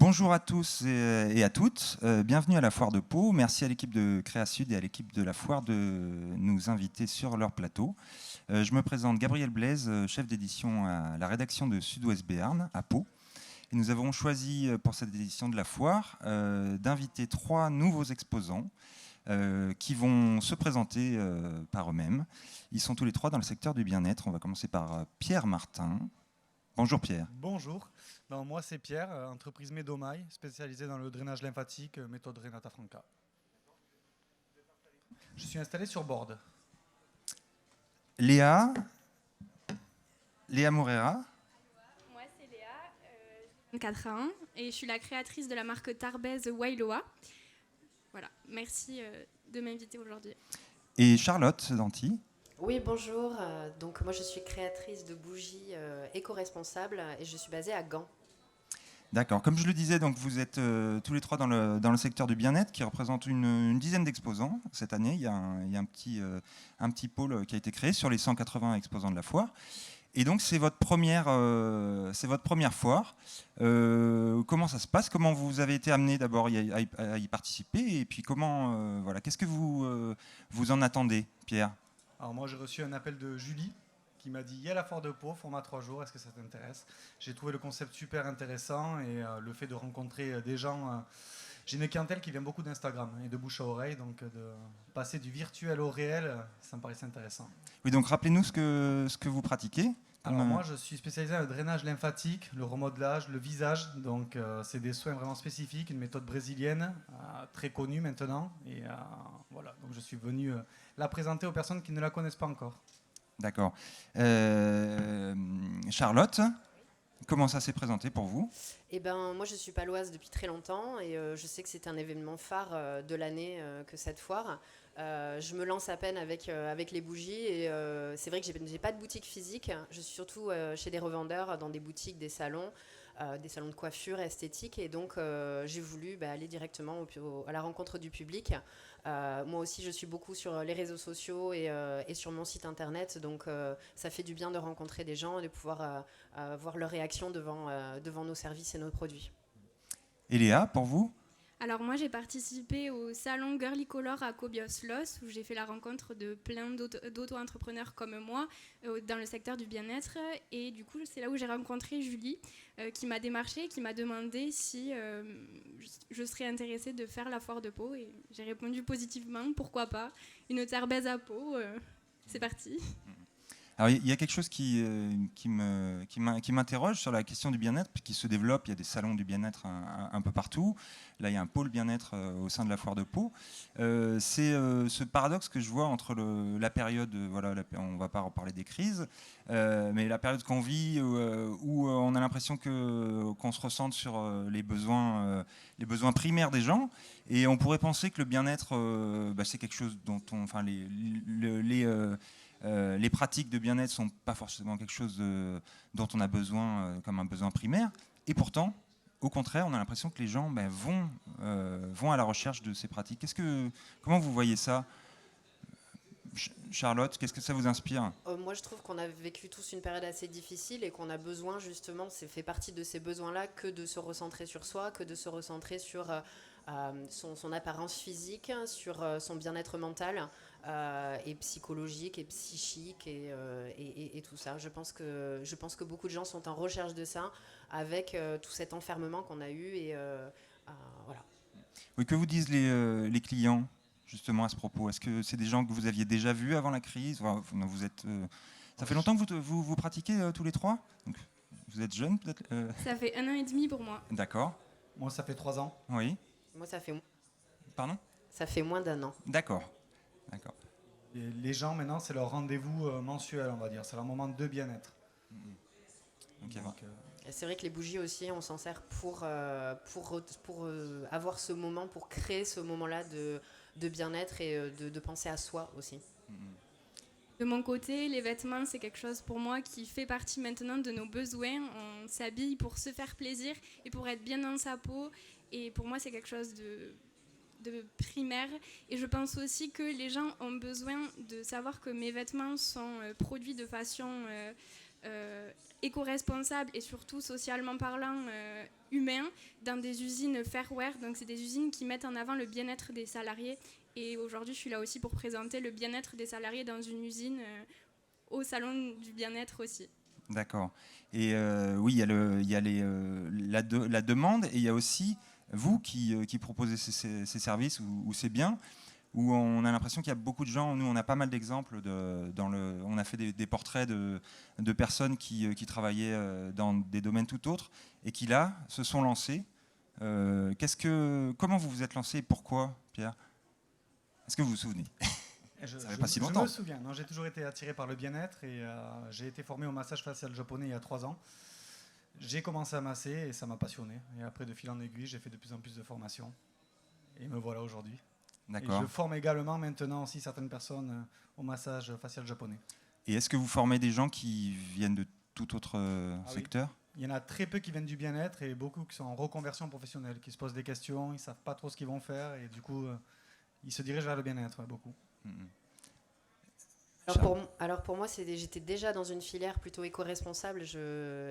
Bonjour à tous et à toutes, bienvenue à la Foire de Pau. Merci à l'équipe de Créa Sud et à l'équipe de la Foire de nous inviter sur leur plateau. Je me présente Gabriel Blaise, chef d'édition à la rédaction de Sud-Ouest Béarn à Pau. Et nous avons choisi pour cette édition de la Foire d'inviter 3 nouveaux exposants qui vont se présenter par eux-mêmes. Ils sont tous les 3 dans le secteur du bien-être. On va commencer par Pierre Martin. Bonjour Pierre. Bonjour, moi c'est Pierre, entreprise Medomai, spécialisée dans le drainage lymphatique, méthode Renata Franca. Je suis installé sur Borde. Léa Morera. Moi c'est Léa, j'ai 24 ans et je suis la créatrice de la marque Tarbez Wailoa. Voilà, merci de m'inviter aujourd'hui. Et Charlotte Danty. Oui, bonjour. Donc moi je suis créatrice de bougies éco-responsables et je suis basée à Gand. D'accord. Comme je le disais, donc vous êtes tous les 3 dans le secteur du bien-être qui représente une dizaine d'exposants cette année. Il y a un petit pôle qui a été créé sur les 180 exposants de la foire. Et donc c'est votre première foire. Comment ça se passe? Comment vous avez été amené d'abord à y participer? Et puis comment qu'est-ce que vous en attendez, Pierre? Alors moi j'ai reçu un appel de Julie qui m'a dit il y a la foire de Pau, format 3 jours, est-ce que ça t'intéresse? J'ai trouvé le concept super intéressant et le fait de rencontrer des gens. J'ai une clientèle qui vient beaucoup d'Instagram et de bouche à oreille, donc de passer du virtuel au réel, ça me paraissait intéressant. Oui, donc rappelez-nous ce que vous pratiquez. Alors moi je suis spécialisé dans le drainage lymphatique, le remodelage, le visage, donc c'est des soins vraiment spécifiques, une méthode brésilienne très connue maintenant et voilà, donc je suis venu la présenter aux personnes qui ne la connaissent pas encore. D'accord. Charlotte, comment ça s'est présenté pour vous? Eh ben, moi je suis paloise depuis très longtemps et je sais que c'est un événement phare de l'année que cette foire. Je me lance à peine avec les bougies et c'est vrai que j'ai pas de boutique physique. Je suis surtout chez des revendeurs, dans des boutiques, des salons de coiffure esthétique et donc j'ai voulu aller directement à la rencontre du public. Moi aussi je suis beaucoup sur les réseaux sociaux et sur mon site internet, donc ça fait du bien de rencontrer des gens et de pouvoir voir leur réaction devant nos services et nos produits. Et Léa, pour vous? Alors moi j'ai participé au salon Girly Color à Kobios-Los où j'ai fait la rencontre de plein d'auto-entrepreneurs comme moi dans le secteur du bien-être et du coup c'est là où j'ai rencontré Julie qui m'a démarché, qui m'a demandé si je serais intéressée de faire la foire de Pau et j'ai répondu positivement, pourquoi pas, une Tarbez à Pau, c'est parti. Alors, il y a quelque chose qui m'interroge sur la question du bien-être, qui se développe. Il y a des salons du bien-être un peu partout. Là, il y a un pôle bien-être au sein de la foire de Pau. C'est ce paradoxe que je vois entre la période, on ne va pas reparler des crises, mais la période qu'on vit où on a l'impression qu'on se ressente sur les besoins primaires des gens. Et on pourrait penser que le bien-être, c'est quelque chose dont les pratiques de bien-être ne sont pas forcément quelque chose dont on a besoin comme un besoin primaire. Et pourtant, au contraire, on a l'impression que les gens vont à la recherche de ces pratiques. Comment vous voyez ça, Charlotte? Qu'est-ce que ça vous inspire? Moi, je trouve qu'on a vécu tous une période assez difficile et qu'on a besoin, justement, c'est fait partie de ces besoins-là, que de se recentrer sur soi, que de se recentrer sur son apparence physique, sur son bien-être mental et psychologique et psychique et tout ça. Je pense que beaucoup de gens sont en recherche de ça avec tout cet enfermement qu'on a eu et voilà. Oui, que vous disent les clients justement à ce propos? Est-ce que c'est des gens que vous aviez déjà vus avant la crise? Ça fait longtemps que vous pratiquez tous les 3? Donc, vous êtes jeune peut-être? Ça fait 1 an et demi pour moi. D'accord. Moi ça fait 3 ans. Oui. Moi, ça fait moins d'1 an. D'accord. Et les gens maintenant c'est leur rendez-vous mensuel, on va dire, c'est leur moment de bien-être. Okay. Donc, Et c'est vrai que les bougies aussi, on s'en sert pour avoir ce moment, pour créer ce moment-là de bien-être et de penser à soi aussi. De mon côté, les vêtements, c'est quelque chose pour moi qui fait partie maintenant de nos besoins. On s'habille pour se faire plaisir et pour être bien dans sa peau. Et pour moi, c'est quelque chose de primaire. Et je pense aussi que les gens ont besoin de savoir que mes vêtements sont produits de façon éco-responsable et surtout socialement parlant humain dans des usines Fairware. Donc c'est des usines qui mettent en avant le bien-être des salariés. Et aujourd'hui, je suis là aussi pour présenter le bien-être des salariés dans une usine au salon du bien-être aussi. D'accord. Et oui, il y a la demande et il y a aussi vous qui proposez ces services ou ces biens, où on a l'impression qu'il y a beaucoup de gens. Nous, on a pas mal d'exemples. On a fait des portraits de personnes qui travaillaient dans des domaines tout autres et qui, là, se sont lancés. Comment vous vous êtes lancé et pourquoi, Pierre? Est-ce que vous vous souvenez? Ça fait pas si longtemps. Je me souviens. Non, j'ai toujours été attiré par le bien-être et j'ai été formé au massage facial japonais il y a 3 ans. J'ai commencé à masser et ça m'a passionné. Et après, de fil en aiguille, j'ai fait de plus en plus de formations. Et me voilà aujourd'hui. D'accord. Et je forme également maintenant aussi certaines personnes au massage facial japonais. Et est-ce que vous formez des gens qui viennent de tout autre secteur? Oui. Il y en a très peu qui viennent du bien-être et beaucoup qui sont en reconversion professionnelle, qui se posent des questions, ils ne savent pas trop ce qu'ils vont faire et du coup, ils se dirigent vers le bien-être, beaucoup. Alors pour moi, j'étais déjà dans une filière plutôt éco-responsable.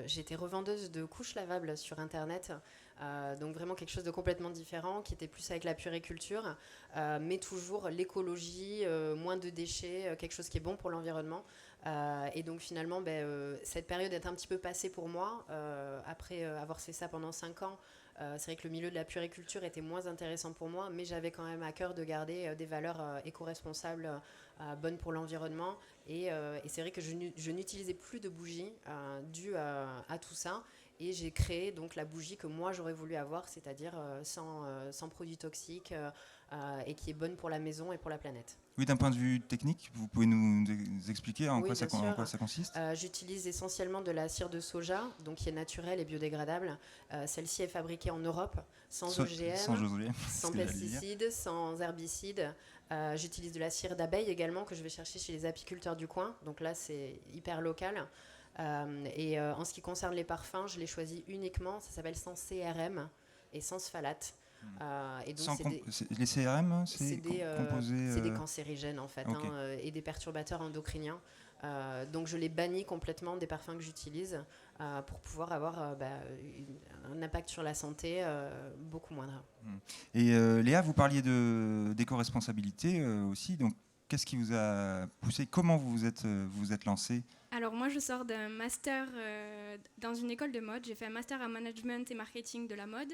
J'étais revendeuse de couches lavables sur Internet, donc vraiment quelque chose de complètement différent, qui était plus avec la puériculture, mais toujours l'écologie, moins de déchets, quelque chose qui est bon pour l'environnement. Et donc finalement, cette période est un petit peu passée pour moi. Après avoir fait ça pendant 5 ans, c'est vrai que le milieu de la puériculture était moins intéressant pour moi, mais j'avais quand même à cœur de garder des valeurs éco-responsables, bonnes pour l'environnement. Et c'est vrai que je n'utilisais plus de bougies dues à tout ça. Et j'ai créé donc la bougie que moi j'aurais voulu avoir, c'est-à-dire sans produits toxiques et qui est bonne pour la maison et pour la planète. Oui, d'un point de vue technique, vous pouvez nous expliquer en quoi ça consiste? J'utilise essentiellement de la cire de soja, donc qui est naturelle et biodégradable. Celle-ci est fabriquée en Europe, sans OGM, sans pesticides, sans herbicides. J'utilise de la cire d'abeille également, que je vais chercher chez les apiculteurs du coin. Donc là, c'est hyper local. En ce qui concerne les parfums, je les choisis uniquement, ça s'appelle sans CRM et sans phthalate. Et donc les CRM, c'est des cancérigènes en fait, okay. Et des perturbateurs endocriniens. Donc je les bannis complètement des parfums que j'utilise pour pouvoir avoir un impact sur la santé beaucoup moindre. Et Léa, vous parliez d'éco-responsabilité aussi, donc qu'est-ce qui vous a poussé? Comment vous vous êtes lancé? Alors moi, je sors d'un master dans une école de mode. J'ai fait un master en management et marketing de la mode.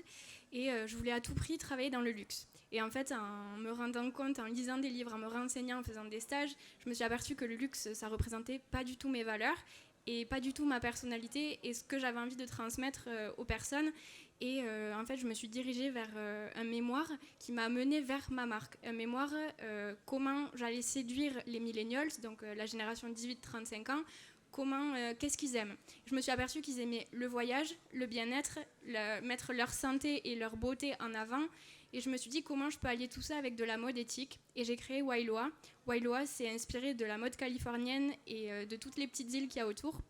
Et je voulais à tout prix travailler dans le luxe. Et en fait, en me rendant compte, en lisant des livres, en me renseignant, en faisant des stages, je me suis aperçue que le luxe, ça représentait pas du tout mes valeurs et pas du tout ma personnalité et ce que j'avais envie de transmettre aux personnes. Et en fait, je me suis dirigée vers un mémoire qui m'a menée vers ma marque. Un mémoire, comment j'allais séduire les millennials, donc la génération 18-35 ans, qu'est-ce qu'ils aiment. Je me suis aperçue qu'ils aimaient le voyage, le bien-être, mettre leur santé et leur beauté en avant. Et je me suis dit comment je peux allier tout ça avec de la mode éthique. Et j'ai créé Wailoa. Wailoa, c'est inspiré de la mode californienne et de toutes les petites îles qu'il y a autour.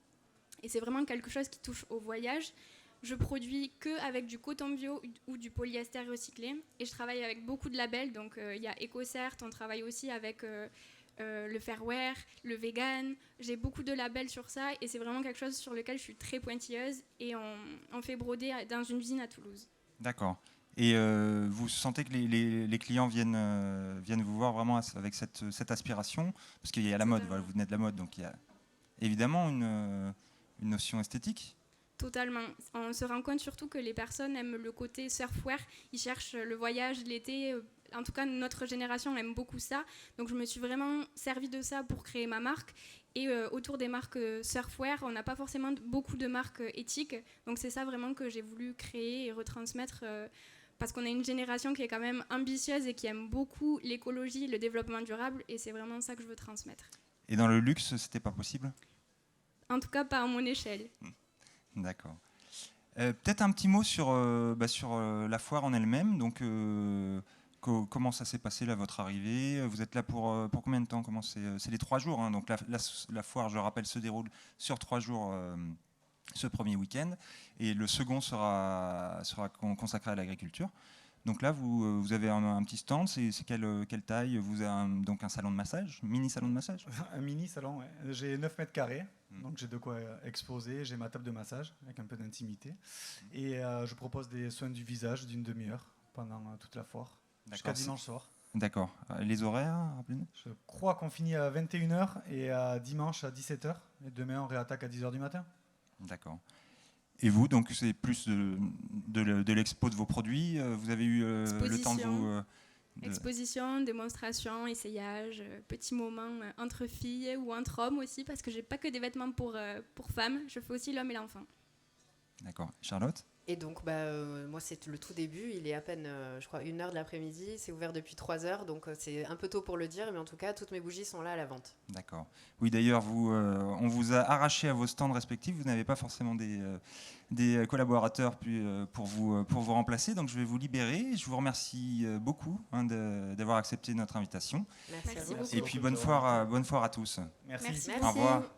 Et c'est vraiment quelque chose qui touche au voyage. Je produis qu'avec du coton bio ou du polyester recyclé. Et je travaille avec beaucoup de labels. Donc il y a EcoCert, on travaille aussi avec le Fairware, le vegan. J'ai beaucoup de labels sur ça. Et c'est vraiment quelque chose sur lequel je suis très pointilleuse. Et on fait broder dans une usine à Toulouse. D'accord. Et vous sentez que les clients viennent vous voir vraiment avec cette aspiration? Parce qu'il y a la mode, voilà, vous venez de la mode, donc il y a évidemment une notion esthétique. Totalement. On se rend compte surtout que les personnes aiment le côté surfwear. Ils cherchent le voyage, l'été. En tout cas, notre génération aime beaucoup ça. Donc, je me suis vraiment servi de ça pour créer ma marque. Et autour des marques surfwear, on n'a pas forcément beaucoup de marques éthiques. Donc, c'est ça vraiment que j'ai voulu créer et retransmettre parce qu'on a une génération qui est quand même ambitieuse et qui aime beaucoup l'écologie, le développement durable. Et c'est vraiment ça que je veux transmettre. Et dans le luxe, c'était pas possible? En tout cas, pas à mon échelle. D'accord. Peut-être un petit mot sur la foire en elle-même. Donc, comment ça s'est passé là, votre arrivée? Vous êtes là pour combien de temps? C'est les 3 jours. Hein, donc la foire, je rappelle, se déroule sur 3 jours ce premier week-end. Et le second sera consacré à l'agriculture. Donc là, vous avez un petit stand, c'est quelle taille? Vous avez donc un salon de massage, mini salon de massage? Un mini salon, ouais. J'ai 9 mètres carrés, Mm. donc j'ai de quoi exposer. J'ai ma table de massage avec un peu d'intimité. Et je propose des soins du visage d'une demi-heure pendant toute la foire, jusqu'à D'accord. dimanche soir. D'accord. Les horaires, rappelez-nous? Je crois qu'on finit à 21h et dimanche à 17h. Et demain, on réattaque à 10h du matin. D'accord. Et vous, donc c'est plus de l'expo de vos produits. Vous avez eu le temps de vous... Exposition, démonstration, essayage, petits moments entre filles ou entre hommes aussi, parce que j'ai pas que des vêtements pour femmes, je fais aussi l'homme et l'enfant. D'accord. Charlotte? Et donc, moi, c'est le tout début. Il est à peine, je crois, 1h de l'après-midi. C'est ouvert depuis 3h, donc c'est un peu tôt pour le dire. Mais en tout cas, toutes mes bougies sont là à la vente. D'accord. Oui, d'ailleurs, on vous a arraché à vos stands respectifs. Vous n'avez pas forcément des collaborateurs pour vous remplacer. Donc, je vais vous libérer. Je vous remercie beaucoup d'avoir accepté notre invitation. Merci à Merci vous. beaucoup. Et puis, bonne foire à tous. Merci. Merci. Au revoir.